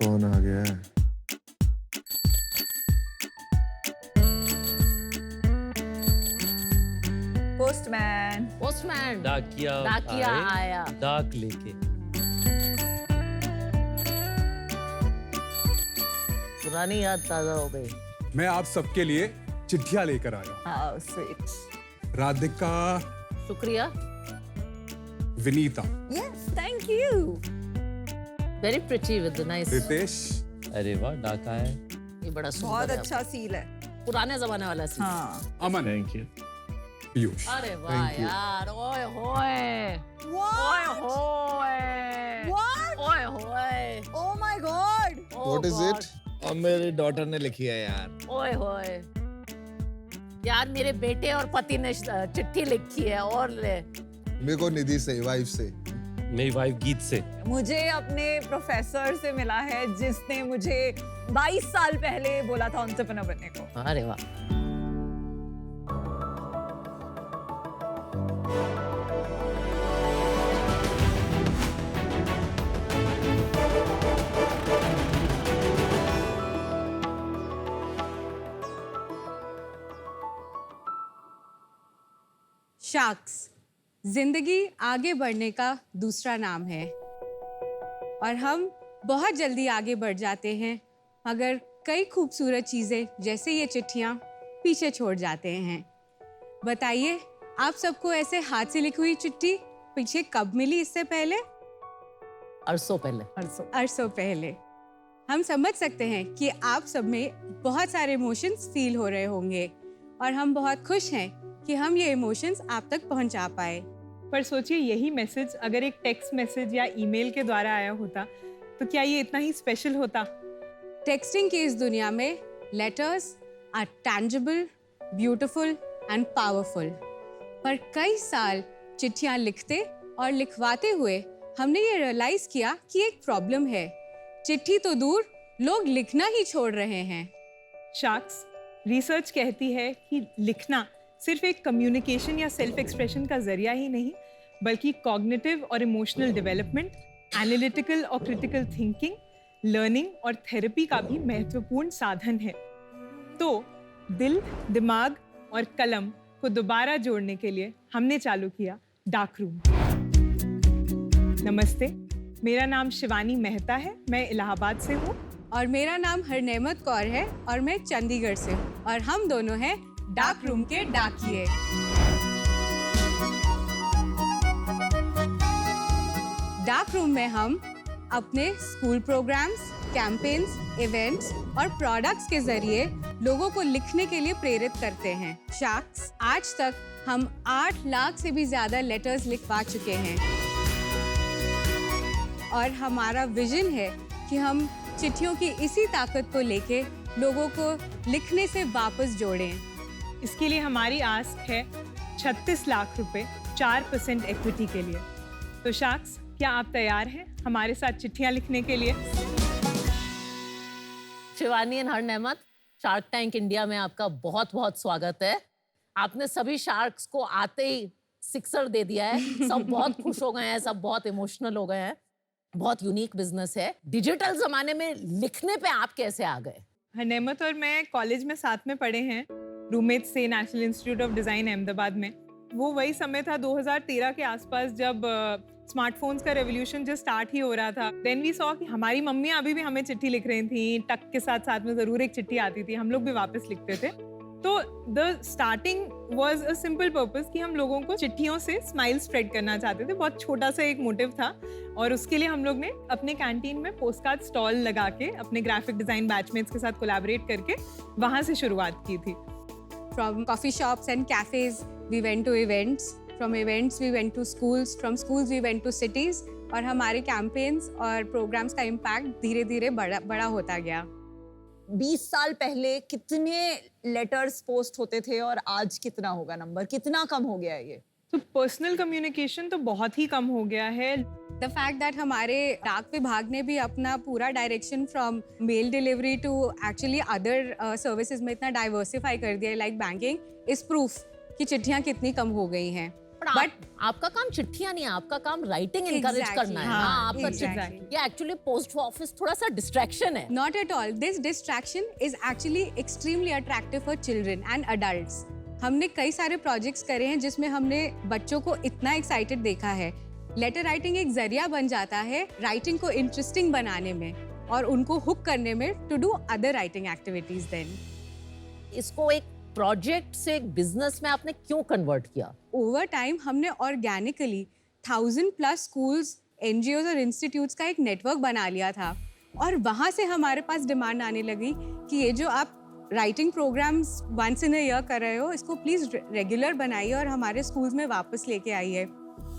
कौन आ गया है? पोस्टमैन। पोस्टमैन डाकिया आया डाक लेके। पुरानी याद ताजा हो गई। मैं आप सबके लिए चिट्ठियां लेकर आया हूँ। How sweet. राधिका, शुक्रिया। Vinita, yes, thank you. Very pretty with the nice. Ritesh, अरे वाह, डाका है। ये बड़ा सुंदर बहुत है। अच्छा सील है। पुराने जमाने वाला सील। हाँ। अमन, थैंक यू। पीयूष। अरे वाह यार, ओए होए, ओए होए, ओए होए, Oh my God! What is it? अब मेरी डॉटर ने लिखी है यार। ओए होए यार, मेरे बेटे और पति ने चिट्ठी लिखी है। और ले मेरे को निधि से, वाइफ से। मेरी वाइफ गीत से। मुझे अपने प्रोफेसर से मिला है जिसने मुझे 22 साल पहले बोला था एंटरप्रेन्योर बनने को। अरे वाह। शार्क्स जिंदगी आगे बढ़ने का दूसरा नाम है और हम बहुत जल्दी आगे बढ़ जाते हैं मगर कई खूबसूरत चीज़ें जैसे ये चिट्ठियाँ पीछे छोड़ जाते हैं। बताइए, आप सबको ऐसे हाथ से लिखी हुई चिट्ठी पीछे कब मिली? इससे पहले? अरसों पहले। अरसों पहले। हम समझ सकते हैं कि आप सब में बहुत सारे इमोशंस फील हो रहे होंगे और हम बहुत खुश हैं कि हम ये इमोशंस आप तक पहुंचा पाए। पर सोचिए, यही मैसेज अगर एक टेक्स्ट मैसेज या ईमेल के द्वारा आया होता तो क्या ये इतना ही स्पेशल होता? टेक्सटिंग की इस दुनिया में letters are tangible, beautiful and powerful. पर कई साल चिट्ठियां लिखते और लिखवाते हुए हमने ये रियलाइज किया कि एक प्रॉब्लम है। चिट्ठी तो दूर, लोग लिखना ही छोड़ रहे हैं। शार्क्स, रिसर्च कहती है कि लिखना सिर्फ एक कम्युनिकेशन या सेल्फ एक्सप्रेशन का जरिया ही नहीं, बल्कि कॉग्निटिव और इमोशनल डेवलपमेंट, एनालिटिकल और क्रिटिकल थिंकिंग, लर्निंग और थेरेपी का भी महत्वपूर्ण साधन है। तो दिल, दिमाग और कलम को दोबारा जोड़ने के लिए हमने चालू किया डार्क रूम। नमस्ते, मेरा नाम शिवानी मेहता है, मैं इलाहाबाद से हूँ। और मेरा नाम हरनेमत कौर है और मैं चंडीगढ़ से हूँ और हम दोनों हैं डार्क रूम के डाकिये। डार्क रूम में हम अपने स्कूल प्रोग्राम्स, कैंपेन्स, इवेंट्स और प्रोडक्ट्स के जरिए लोगों को लिखने के लिए प्रेरित करते हैं। शार्क्स, आज तक हम 8 लाख से भी ज्यादा लेटर्स लिखवा चुके हैं और हमारा विजन है कि हम चिट्ठियों की इसी ताकत को लेके लोगों को लिखने से वापस जोड़ें। इसके लिए हमारी आस्क है 36 लाख रुपए 4% इक्विटी के लिए। तो शार्क्स, क्या आप तैयार हैं हमारे साथ चिट्ठियां लिखने के लिए? Shivani and Harnemat, shark tank India में आपका बहुत बहुत स्वागत है। आपने सभी शार्क्स को आते ही सिक्सर दे दिया है। सब बहुत खुश हो गए हैं, सब बहुत इमोशनल हो गए हैं। बहुत यूनिक बिजनेस है। डिजिटल जमाने में लिखने पे आप कैसे आ गए? हरनेमत और मैं कॉलेज में साथ में पढ़े हैं, रूममेट से, national institute of design Ahmedabad में। वो वही समय था 2013 के आसपास जब स्मार्टफोन्स का रेवोल्यूशन जो स्टार्ट ही हो रहा था। देन वी सॉ कि हमारी मम्मियाँ अभी भी हमें चिट्ठी लिख रही थी, टक के साथ साथ में जरूर एक चिट्ठी आती थी, हम लोग भी वापस लिखते थे। तो the starting was a simple purpose कि हम लोगों को चिट्ठियों से स्माइल स्प्रेड करना चाहते थे। बहुत छोटा सा एक मोटिव था और उसके लिए हम लोग ने अपने कैंटीन में पोस्टकार्ड स्टॉल लगा के अपने ग्राफिक डिजाइन बैचमेट्स के साथ कोलैबोरेट करके वहाँ से शुरुआत की थी। From coffee shops and cafes, we went to events. From events, we went to schools. From schools, we went to cities. और हमारे कैंपेन्स और प्रोग्राम्स का इम्पैक्ट धीरे धीरे बड़ा होता गया। 20 साल पहले कितने लेटर्स पोस्ट होते थे और आज कितना होगा नंबर? कितना कम हो गया है ये? तो पर्सनल कम्युनिकेशन तो बहुत ही कम हो गया है। द फैक्ट दैट हमारे डाक विभाग ने भी अपना पूरा direction from mail delivery to actually other services में इतना डाइवर्सिफाई कर दिया है, लाइक बैंकिंग, इज प्रूफ कि चिट्ठियाँ कितनी कम हो गई हैं। बट आपका काम चिट्ठियां नहीं है, आपका काम राइटिंग एनकरेज Exactly. करना है। हाँ, हाँ, आपका exactly. ये एक्चुअली पोस्ट ऑफिस थोड़ा सा डिस्ट्रैक्शन है। Not at all. This distraction is actually extremely attractive for children and adults. हमने कई सारे प्रोजेक्ट्स करे हैं जिसमें हमने बच्चों को इतना एक्साइटेड देखा है। लेटर राइटिंग एक जरिया बन जाता है राइटिंग को इंटरेस्टिंग बनाने में और उनको हुक करने में to do other writing activities then. इसको एक प्रोजेक्ट से एक बिजनेस में आपने क्यों कन्वर्ट किया? ओवर टाइम हमने ऑर्गेनिकली 1000+ स्कूल्स, एनजीओज और इंस्टीट्यूट्स का एक नेटवर्क बना लिया था और वहाँ से हमारे पास डिमांड आने लगी कि ये जो आप writing programmes once in a year कर रहे हो, इसको प्लीज़ रेगुलर बनाइए और हमारे स्कूल्स में वापस लेके आइए।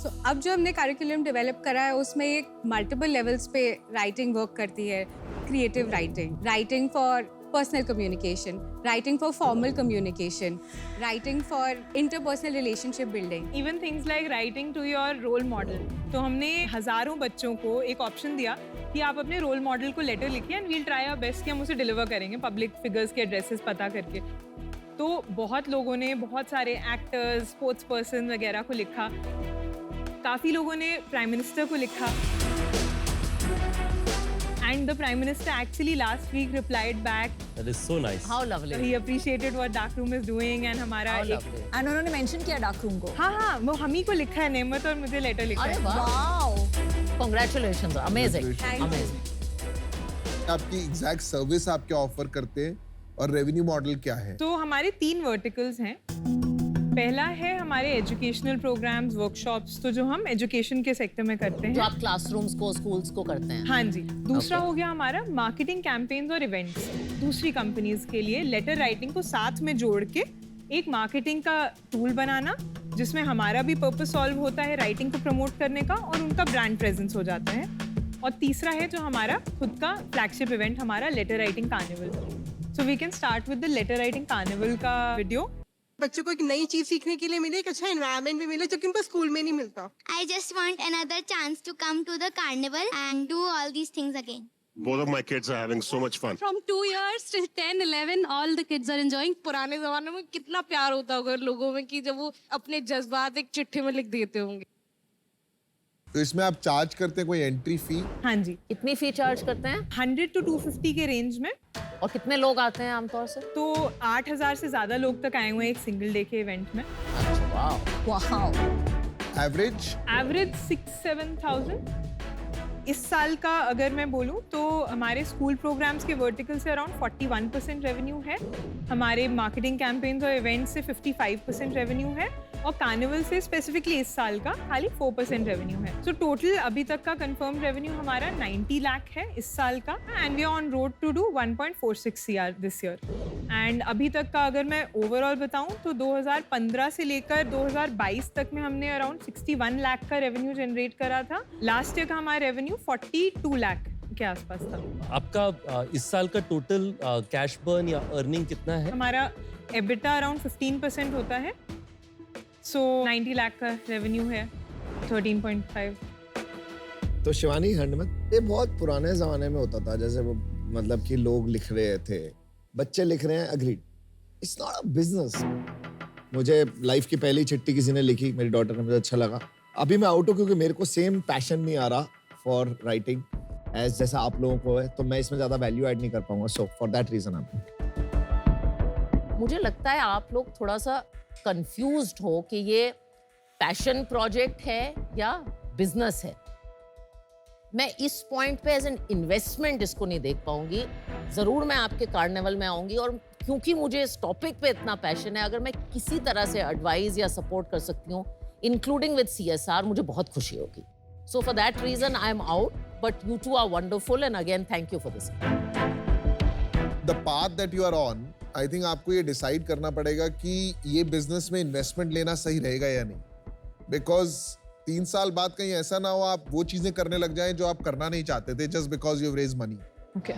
सो अब जो हमने करिकुलम डेवलप करा है उसमें एक मल्टीपल लेवल्स पे राइटिंग वर्क करती है। Creative writing, writing for personal communication, writing for formal communication, writing for interpersonal relationship building. Even things like writing to your role model. तो हमने हजारों बच्चों को एक ऑप्शन दिया कि आप अपने रोल मॉडल को लेटर लिखिए and we'll try our best कि हम उसे डिलीवर करेंगे पब्लिक फिगर्स के एड्रेसेस पता करके। तो बहुत लोगों ने, बहुत सारे एक्टर्स, स्पोर्ट्स पर्सन वगैरह को लिखा, काफ़ी लोगों ने प्राइम मिनिस्टर को लिखा। And the Prime Minister actually last week replied back. That is so nice. How lovely. He appreciated what Darkroom is doing and हमारा How एक lovely. एंड उन्होंने मेंशन किया डार्करूम को। हाँ वो हम ही को लिखा है, नेमत और मुझे लेटर लिखा अरे है। वाह, wow, congratulations, amazing, Thank you. Amazing. आपकी एग्जैक्ट सर्विस आप क्या ऑफर करते हैं और रेवेन्यू मॉडल क्या है? तो हमारे 3 वर्टिकल्स हैं। पहला है हमारे एजुकेशनल प्रोग्राम्स, वर्कशॉप्स, तो जो हम एजुकेशन के सेक्टर में करते जो हैं। आप क्लासरूम्स को, स्कूल्स को करते हैं। हाँ जी। दूसरा Okay. हो गया हमारा मार्केटिंग कैंपेन्स और इवेंट्स, दूसरी कंपनीज के लिए लेटर राइटिंग को साथ में जोड़ के एक मार्केटिंग का टूल बनाना जिसमें हमारा भी पर्पस सॉल्व होता है राइटिंग को प्रमोट करने का और उनका ब्रांड प्रेजेंस हो जाता है। और तीसरा है जो हमारा खुद का फ्लैगशिप इवेंट, हमारा letter writing carnival. So we can start with the letter writing carnival का वीडियो। बच्चों को एक नई चीज सीखने के लिए मिले, एक अच्छा एनवायरनमेंट भी मिले जो कि उनको स्कूल में नहीं मिलता। I just want another chance to come to the carnival and do all these things again. Both of my kids are having so much fun. From 2 years till 10, 11, all the kids are enjoying. पुराने जमाने में कितना प्यार होता होगा लोगों में कि जब वो अपने जज्बात एक चिट्ठी में लिख देते होंगे। तो इसमें आप चार्ज करते हैं कोई एंट्री फी? हाँ जी, कितनी फी चार्ज करते हैं 100 to 250 के रेंज में। और कितने लोग आते हैं आमतौर से? तो 8000 से ज्यादा लोग तक आए हुए हैं एक सिंगल डे के इवेंट में। अच्छा, वाह। Wow, average? एवरेज 6-7,000। इस साल का अगर मैं बोलूं तो हमारे स्कूल प्रोग्राम्स के वर्टिकल से अराउंड 41% रेवेन्यू है, हमारे मार्केटिंग कैंपेन्स और इवेंट्स से 55% रेवेन्यू है और कार्निवल से स्पेसिफिकली इस साल का खाली 4% रेवेन्यू है। सो टोटल अभी तक का कंफर्म रेवेन्यू हमारा 90 लाख है इस साल का end we are on road to do 1.46 CR this year. And अभी तक का अगर मैं ओवरऑल बताऊं तो 2015 से लेकर 2022 तक में हमने अराउंड 61 लाख का रेवेन्यू जनरेट करा था। लास्ट ईयर का हमारा रेवेन्यू 42 लाख के आसपास था। आपका इस साल का टोटल कैश बर्न या अर्निंग कितना है? हमारा एबिटा अराउंड 15% होता है, सो 90 लाख का रेवेन्यू है, 13.5। तो शिवानी हंडमत, ये बहुत पुराने जमाने में होता था, जैसे वो मतलब कि लोग लिख रहे थे, बच्चे लिख रहे हैं, agreed, it's not a business. मुझे लाइफ की पहली चिट्ठी किसी ने लिखी, मेरी डॉटर ने, मुझे अच्छा लगा। अभी मैं आउट हूँ क्योंकि मेरे को सेम पैशन नहीं आ रहा फॉर राइटिंग एज जैसा आप लोगों को है, तो मैं इसमें ज्यादा वैल्यू ऐड नहीं कर पाऊंगा। सो फॉर दैट रीजन मुझे लगता है आप लोग थोड़ा सा कंफ्यूज्ड हो कि ये पैशन प्रोजेक्ट है या बिजनेस है। मैं इस पॉइंट पे एज एन इन्वेस्टमेंट इसको नहीं देख पाऊंगी। जरूर मैं आपके कार्निवल में आऊंगी और क्योंकि मुझे इस टॉपिक पे इतना पैशन है, अगर मैं किसी तरह से एडवाइस या सपोर्ट कर सकती हूँ इंक्लूडिंग विद CSR, मुझे बहुत खुशी होगी। So for that reason I am out, but you two are wonderful and again thank you for this. The path that you are on, I think आपको ये डिसाइड करना पड़ेगा कि ये बिजनेस में इन्वेस्टमेंट लेना सही रहेगा या नहीं, बिकॉज 3 साल बाद कहीं ऐसा ना हो आप वो चीजें करने लग जाएं जो आप करना नहीं चाहते थे just because you raise money. Okay,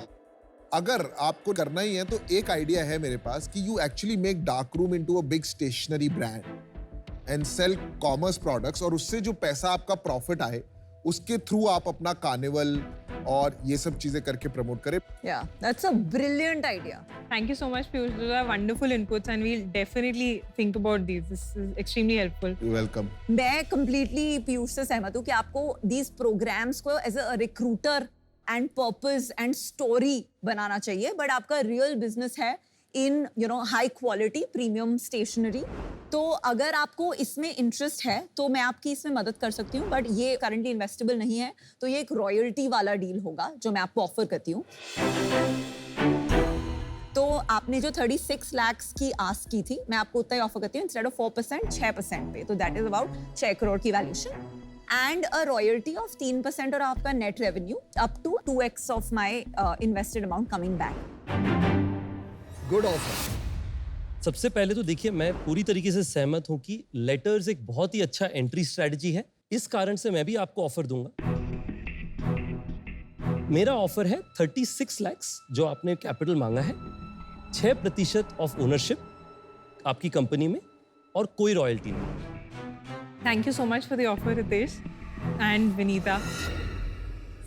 अगर आपको करना ही है तो एक आइडिया है मेरे पास कि you actually make darkroom into a big stationery brand and sell commerce products, और उससे जो पैसा आपका प्रॉफिट आए उसके थ्रू आप अपना कार्निवल, और ये सब चीजें करके प्रमोट करें. Yeah, that's a brilliant idea. Thank you so much, Piyush. Those are wonderful inputs, and we'll definitely think about these. This is extremely helpful. You're welcome. मैं completely पीयूष से सहमत हूँ कि आपको these programs को as a recruiter and purpose and story बनाना चाहिए, but आपका real business है in high quality premium stationery. तो अगर आपको इसमें इंटरेस्ट है तो मैं आपकी इसमें मदद कर सकती हूँ, बट ये करंटली इन्वेस्टेबल नहीं है, तो ये एक रॉयल्टी वाला डील होगा जो मैं आपको ऑफर करती हूँ. तो आपने जो 36 लाख की आस्क की थी, मैं आपको उतना ही ऑफर करती हूँ इंस्टेड ऑफ 4%, 6% पे. तो दैट इज अबाउट 6 करोड़ की valuation and a royalty of 3% और आपका net revenue up to 2x of my invested amount coming back. Good offer. सबसे पहले तो देखिए, मैं पूरी तरीके से सहमत हूं कि लेटर्स एक बहुत ही अच्छा एंट्री स्ट्रेटजी है. इस कारण से मैं भी आपको ऑफर दूंगा. मेरा ऑफर है 36 लाख जो आपने कैपिटल मांगा है, 6% ऑफ ओनरशिप आपकी कंपनी में और कोई रॉयल्टी नहीं. Thank you so much for the offer, Ritesh and Vinita.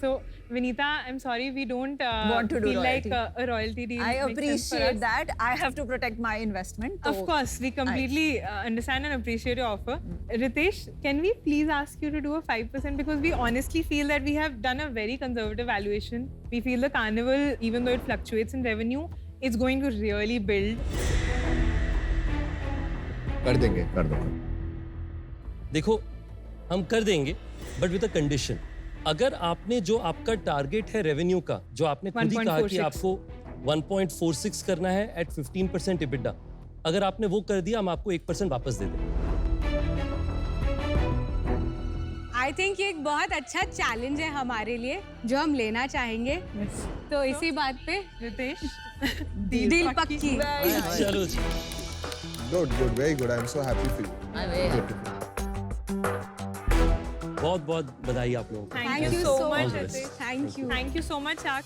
So, Vinita, I'm sorry we don't Want to do feel royalty. like a royalty deal. I makes sense for appreciate us. that. I have to protect my investment. Of course, we completely understand and appreciate your offer. Ritesh, can we please ask you to do a 5% because we honestly feel that we have done a very conservative valuation. We feel the carnival, even though it fluctuates in revenue, it's going to really build. कर देंगे, कर दो. देखो, हम कर देंगे, but with a condition. अगर आपने जो आपका टारगेट है रेवेन्यू का, जो आपने खुद ही कहा कि 1.46. आपको 1.46 करना है एट 15% EBITDA, अगर आपने वो कर दिया, हम आपको 1% वापस दे देंगे. आई थिंक ये एक बहुत अच्छा चैलेंज है हमारे लिए जो हम लेना चाहेंगे. तो इसी बात पे Ritesh, डील पक्की. चलो जी. Good, good, very good. I'm so happy for you. बहुत बहुत बधाई आप लोगों को. Thank you you so so much, much. Ritesh. Thank you. Thank you so much, Shak.